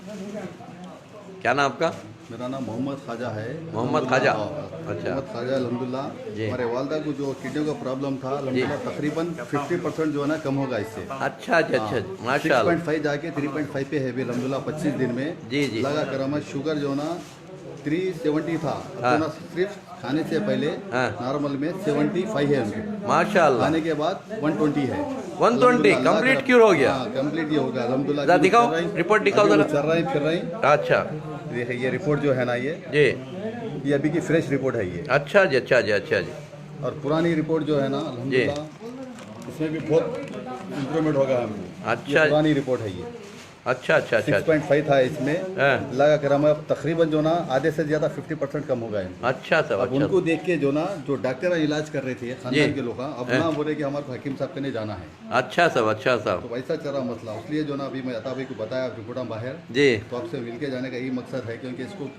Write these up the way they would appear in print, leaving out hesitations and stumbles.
क्या नाम आपका? मेरा नाम मोहम्मद ख्वाजा है। मोहम्मद ख्वाजा। अच्छा, अच्छा मोहम्मद ख्वाजा अल्हम्दुलिल्लाह। जी। हमारे वालदा को जो किडनी का प्रॉब्लम था अल्हम्दुलिल्लाह तकरीबन 50% जो है ना कम होगा इससे। अच्छा अच्छा हाँ, अच्छा माशाल्लाह। 6.5 जाके 3.5 पे है अभी अल्हम्दुलिल्लाह 25 दिन में। जी जी लगा कर हमें शुगर जो ना 370 था, अब हाँ जो ना सिर्फ खाने से पहले हाँ नॉर्मल में 75 है उनको, माशाल्लाह। खाने के बाद 120 है। 120 अल्हम्दुलिल्लाह अल्लाह कंप्लीट का। क्योर हो गया? हाँ कंप्लीट ये हो गया अल्हम्दुलिल्लाह। जरा अभी वो दिखाओ, चल रहा है, रिपोर्ट दिखाओ अभी वो जरा। चल रहा है फिर रही। अच्छा ये रिपोर्ट जो है ना जी। ये अभी की फ्रेश रिपोर्ट है ये। अच्छा जी अच्छा जी अच्छा जी और पुरानी रिपोर्ट जो है ना जी। अल्हम्दुलिल्लाह इसमें भी बहुत इम्प्रूवमेंट होगा हमको। ये अच्छा पुरानी रिपोर्ट है ये। अच्छा अच्छा अच्छा 6.5 था इसमें, हाँ। लगा कर हम अब तकरीबन जो ना आधे से ज़्यादा 50% कम हो गया है। अच्छा सब अब अच्छा उनको देख के जो ना जो डॉक्टर इलाज कर रहे थे खानदान के लोग अब हाँ। ना बोले कि हमारे को हकीम साहब के नहीं जाना है। अच्छा सब अच्छा सब तो वैसा चल रहा मसला, इसलिए जो ना अभी मैं अता भाई को बताया रिपोर्ट बाहर, जी तो आपसे मिल के जाने का यही मकसद है, क्योंकि इसको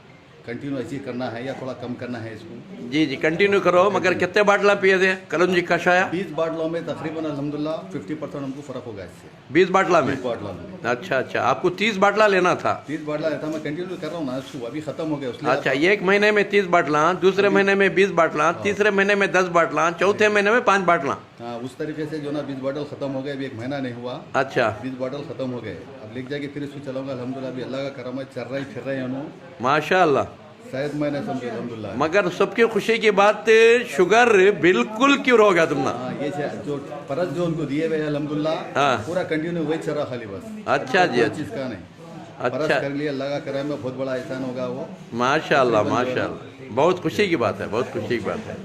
कंटिन्यू ऐसे ही करना है या थोड़ा कम करना है इसको। जी जी कंटिन्यू करो। मगर कितने बाटला पिए थे कलौंजी कषाया? 20 बाटलों में तकरीबन अल्हम्दुलिल्लाह 50% हमको फ़र्क होगा इससे। 20 बाटला में? 20 बाटलों में। अच्छा अच्छा आपको 30 बाटला लेना था? 30 बाटला रहता, मैं कंटिन्यू कर रहा हूँ ना इसको, अभी खत्म हो गया इसलिए। अच्छा एक महीने में 30 बाटला, दूसरे महीने में 20 बाटला, तीसरे महीने में 10 बाटला, चौथे महीने में 5 बाटला। हाँ उस तरीके से जो ना 20 बाटल खत्म हो गए, अभी एक महीना नहीं हुआ। अच्छा 20 बाटल खत्म हो गए, अब लिख जाके फिर इसको चलाऊंगा अल्हम्दुलिल्लाह। अभी अल्लाह का करम है, चल रहा ही फिर रहे हैं माशाल्लाह। शायद मैंने समझे अल्हम्दुलिल्लाह। मगर सबकी खुशी की बात, शुगर बिल्कुल क्योर हो गया तुमने? हाँ ये जो परस जो उनको दिए हुए हैं अल्हम्दुलिल्लाह हाँ। पूरा कंटिन्यू वही चल रहा खाली बस। अच्छा जी कोई अच्छा चीज़ का नहीं, परस अच्छा कर लिया, अल्लाह का करम है, बहुत बड़ा एहसान होगा वो। माशाल्लाह माशाल्लाह। बहुत खुशी की बात है, बहुत खुशी की बात है।